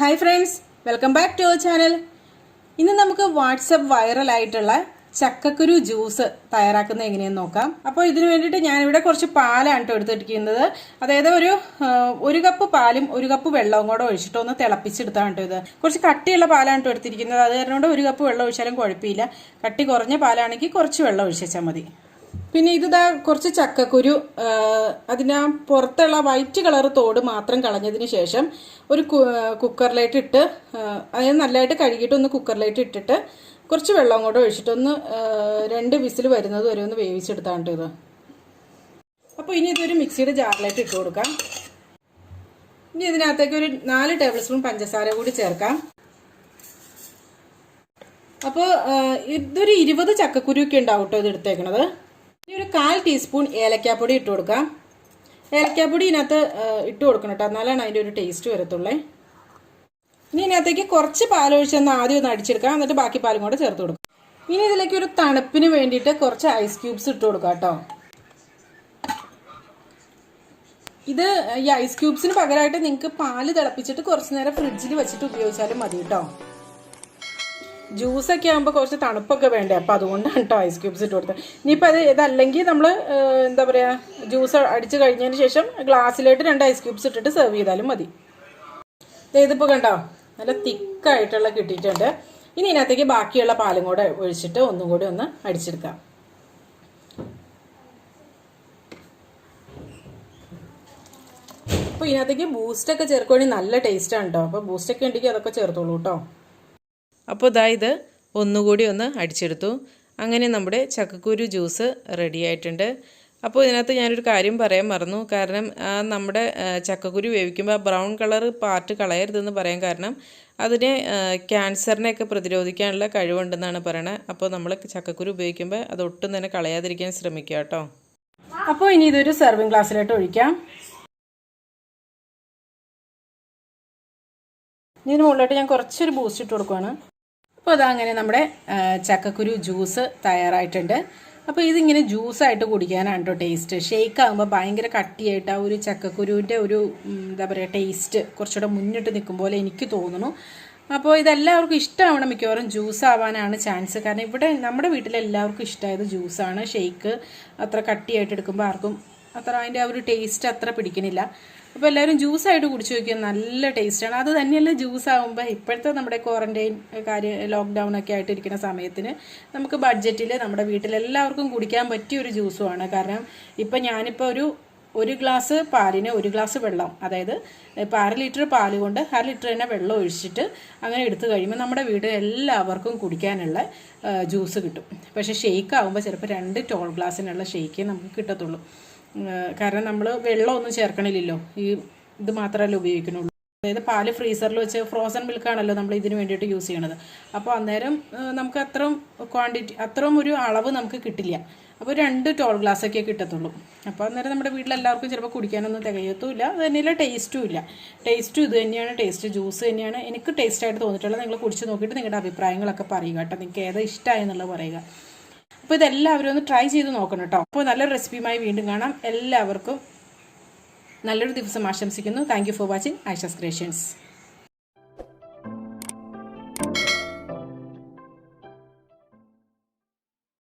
Hi friends, welcome back to our channel. ഇന്ന് നമുക്ക് WhatsApp viral ആയിട്ടുള്ള ചക്കക്കുരു ജ്യൂസ് തയ്യാറാക്കുന്നത് എങ്ങനെയെന്ന് നോക്കാം. അപ്പോൾ ഇതിനു വേണ്ടിയിട്ട് ഞാൻ ഇവിടെ കുറച്ച് പാലാണ് ട്ടോ എടുത്തിരിക്കുന്നത്. അതായത് ഒരു കപ്പ് പാലും ഒരു കപ്പ് വെള്ളവും കൂടെ ഒഴിച്ചിട്ട് ഒന്ന് തിളപ്പിച്ചെടുത്താണ് ട്ടോ ഇത്. കുറച്ച് കട്ടിയുള്ള പാലാണ് ട്ടോ എടുത്തിരിക്കുന്നത്. അത് കാരണം ഒരു കപ്പ് വെള്ളം ഒഴിച്ചാലും കുഴപ്പമില്ല. കട്ടി കുറഞ്ഞ പാലാണെങ്കിൽ കുറച്ച് വെള്ളം ഒഴിച്ചാൽ മതി. പിന്നെ ഇതാ കുറച്ച് ചക്കക്കുരു അതിന് പുറത്തുള്ള വൈറ്റ് കളർ തോട് മാത്രം കളഞ്ഞതിന് ശേഷം ഒരു കുക്കറിലേക്ക് ഇട്ട് അതായത് നല്ലതായിട്ട് കഴുകിയിട്ട് ഒന്ന് കുക്കറിലേക്ക് ഇട്ടിട്ട് കുറച്ച് വെള്ളം കൂടെ ഒഴിച്ചിട്ടൊന്ന് 2 വിസിൽ വരുന്നത് വരെ ഒന്ന് വേവിച്ചെടുത്താണ് ഇത്. അപ്പോൾ ഇനി ഇതൊരു മിക്സിയുടെ ജാറിലേക്ക് ഇട്ട് കൊടുക്കാം. ഇനി ഇതിനകത്തേക്ക് ഒരു 4 ടേബിൾ സ്പൂൺ പഞ്ചസാര കൂടി ചേർക്കാം. അപ്പോൾ ഇതൊരു 20 ചക്കക്കുരു ഒക്കെ ഉണ്ടാവും കേട്ടോ ഇത് എടുത്തേക്കണത്. ഇനി ഒരു 1/4 ടീസ്പൂൺ ഏലക്കാപ്പൊടി ഇട്ട് കൊടുക്കാം. ഏലക്കാപ്പൊടി ഇതിനകത്ത് ഇട്ട് കൊടുക്കണം കേട്ടോ, എന്നാലാണ് അതിൻ്റെ ഒരു ടേസ്റ്റ് വരത്തുള്ളേ. ഇനി ഇതിനകത്തേക്ക് കുറച്ച് പാലൊഴിച്ചൊന്ന് ആദ്യം ഒന്ന് അടിച്ചെടുക്കാം, എന്നിട്ട് ബാക്കി പാലും കൂടെ ചേർത്ത് കൊടുക്കാം. ഇനി ഇതിലേക്ക് ഒരു തണുപ്പിന് വേണ്ടിയിട്ട് കുറച്ച് ഐസ് ക്യൂബ്സ് ഇട്ട് കൊടുക്കാം കേട്ടോ. ഇത് ഈ ഐസ് ക്യൂബ്സിന് പകരമായിട്ട് നിങ്ങൾക്ക് പാല് തിളപ്പിച്ചിട്ട് കുറച്ച് നേരം ഫ്രിഡ്ജിൽ വെച്ചിട്ട് ഉപയോഗിച്ചാലും മതി കേട്ടോ. ജ്യൂസൊക്കെ ആകുമ്പോൾ കുറച്ച് തണുപ്പൊക്കെ വേണ്ടേ, അപ്പോൾ അതുകൊണ്ടാണ് കേട്ടോ ഐസ് ക്യൂബ്സ് ഇട്ട് കൊടുത്തത്. ഇനിയിപ്പോൾ ഇതല്ലെങ്കിൽ നമ്മൾ എന്താ പറയുക, ജ്യൂസ് അടിച്ച് കഴിഞ്ഞതിന് ശേഷം ഗ്ലാസ്സിലോട്ട് 2 ഐസ് ക്യൂബ്സ് ഇട്ടിട്ട് സെർവ് ചെയ്താലും മതി. ഇതിപ്പോൾ കണ്ടോ നല്ല തിക്കായിട്ടുള്ള കിട്ടിയിട്ടുണ്ട്. ഇനി ഇതിനകത്തേക്ക് ബാക്കിയുള്ള പാലും കൂടെ ഒഴിച്ചിട്ട് ഒന്നും കൂടി ഒന്ന് അടിച്ചെടുക്കാം. അപ്പോൾ ഇതിനകത്തേക്ക് ബൂസ്റ്റൊക്കെ ചേർക്കുകയാണെങ്കിൽ നല്ല ടേസ്റ്റാണ് കേട്ടോ. അപ്പോൾ ബൂസ്റ്റൊക്കെ ഉണ്ടെങ്കിൽ അതൊക്കെ ചേർത്തോളൂ കേട്ടോ. അപ്പോൾ ഇത് ഒന്നുകൂടി ഒന്ന് അടിച്ചെടുത്തു. അങ്ങനെ നമ്മുടെ ചക്കക്കുരു ജ്യൂസ് റെഡി ആയിട്ടുണ്ട്. അപ്പോൾ ഇതിനകത്ത് ഞാനൊരു കാര്യം പറയാൻ മറന്നു. കാരണം നമ്മുടെ ചക്കക്കുരു വേവിക്കുമ്പോൾ ആ ബ്രൗൺ കളർ പാർട്ട് കളയരുതെന്ന് പറയാൻ കാരണം അതിന് ക്യാൻസറിനെയൊക്കെ പ്രതിരോധിക്കാനുള്ള കഴിവുണ്ടെന്നാണ് പറയണത്. അപ്പോൾ നമ്മൾ ചക്കക്കുരു ഉപയോഗിക്കുമ്പോൾ അത് ഒട്ടും തന്നെ കളയാതിരിക്കാൻ ശ്രമിക്കുക കേട്ടോ. അപ്പോൾ ഇനി ഇതൊരു സെർവിങ് ഗ്ലാസ്സിലോട്ട് ഒഴിക്കാം. ഇതിന് മുകളിലോട്ട് ഞാൻ കുറച്ചൊരു ബൂസ്റ്റ് ഇട്ട് കൊടുക്കുകയാണ്. അപ്പോൾ അതങ്ങനെ നമ്മുടെ ചക്കക്കുരു ജ്യൂസ് തയ്യാറായിട്ടുണ്ട്. അപ്പോൾ ഇതിങ്ങനെ ജ്യൂസായിട്ട് കുടിക്കാനാണ് കേട്ടോ ടേസ്റ്റ്. ഷേക്ക് ആകുമ്പോൾ ഭയങ്കര കട്ടിയായിട്ട് ആ ഒരു ചക്കക്കുരുവിൻ്റെ ഒരു എന്താ പറയുക ടേസ്റ്റ് കുറച്ചുകൂടെ മുന്നിട്ട് നിൽക്കും പോലെ എനിക്ക് തോന്നുന്നു. അപ്പോൾ ഇതെല്ലാവർക്കും ഇഷ്ടമാവണം, മിക്കവാറും ജ്യൂസ് ആവാനാണ് ചാൻസ്. കാരണം ഇവിടെ നമ്മുടെ വീട്ടിലെല്ലാവർക്കും ഇഷ്ടമായത് ജ്യൂസാണ്. ഷേക്ക് അത്ര കട്ടിയായിട്ട് എടുക്കുമ്പോൾ ആർക്കും അത്ര അതിൻ്റെ ആ ഒരു ടേസ്റ്റ് അത്ര പിടിക്കണില്ല. അപ്പോൾ എല്ലാവരും ജ്യൂസായിട്ട് കുടിച്ചു നോക്കിയാൽ നല്ല ടേസ്റ്റാണ്. അത് തന്നെയല്ല ജ്യൂസ് ആകുമ്പോൾ ഇപ്പോഴത്തെ നമ്മുടെ ക്വാറന്റൈൻ ലോക്ക്ഡൗൺ ഒക്കെ ആയിട്ട് ഇരിക്കുന്ന സമയത്തിന് നമുക്ക് ബഡ്ജറ്റിൽ നമ്മുടെ വീട്ടിലെല്ലാവർക്കും കുടിക്കാൻ പറ്റിയൊരു ജ്യൂസുമാണ്. കാരണം ഇപ്പം ഞാനിപ്പോൾ ഒരു ഗ്ലാസ് പാലിന് 1 ഗ്ലാസ് വെള്ളം, അതായത് ഇപ്പോൾ 1/2 ലിറ്റർ പാല് കൊണ്ട് 1/2 ലിറ്റർ തന്നെ വെള്ളം ഒഴിച്ചിട്ട് അങ്ങനെ എടുത്തു കഴിയുമ്പോൾ നമ്മുടെ വീട്ടിൽ എല്ലാവർക്കും കുടിക്കാനുള്ള ജ്യൂസ് കിട്ടും. പക്ഷേ ഷേക്ക് ആകുമ്പോൾ ചിലപ്പോൾ 2 ടോൾ ഗ്ലാസ്സിനുള്ള ഷേക്കേ നമുക്ക് കിട്ടത്തുള്ളൂ. കാരണം നമ്മൾ വെള്ളമൊന്നും ചേർക്കണില്ലല്ലോ, ഇത് മാത്രമല്ല ഉപയോഗിക്കണുള്ളൂ. അതായത് പാല് ഫ്രീസറിൽ വെച്ച് ഫ്രോസൺ മിൽക്കാണല്ലോ നമ്മൾ ഇതിന് വേണ്ടിയിട്ട് യൂസ് ചെയ്യണത്. അപ്പോൾ അന്നേരം നമുക്ക് അത്രയും ഒരു അളവ് നമുക്ക് കിട്ടില്ല. അപ്പോൾ 2 ടോൾ ഗ്ലാസ്സൊക്കെ കിട്ടത്തുള്ളൂ. അപ്പോൾ അന്നേരം നമ്മുടെ വീട്ടിലെല്ലാവർക്കും ചിലപ്പോൾ കുടിക്കാനൊന്നും തികയത്തുമില്ല. അത് തന്നെയല്ല ടേസ്റ്റും ഇല്ല. ടേസ്റ്റും ഇത് തന്നെയാണ്, ടേസ്റ്റ് ജ്യൂസ് തന്നെയാണ് എനിക്ക് ടേസ്റ്റായിട്ട് തോന്നിയിട്ടുള്ളത്. നിങ്ങൾ കുടിച്ച് നോക്കിയിട്ട് നിങ്ങളുടെ അഭിപ്രായങ്ങളൊക്കെ പറയുക കേട്ടോ. നിങ്ങൾക്ക് ഏതാ ഇഷ്ടമായെന്നുള്ളത് പറയുക. അപ്പോൾ ഇതെല്ലാവരും ഒന്ന് ട്രൈ ചെയ്ത് നോക്കണം കേട്ടോ. അപ്പോൾ നല്ലൊരു റെസിപ്പിയുമായി വീണ്ടും കാണാം. എല്ലാവർക്കും നല്ലൊരു ദിവസം ആശംസിക്കുന്നു. Thank you for watching Aisha's creations.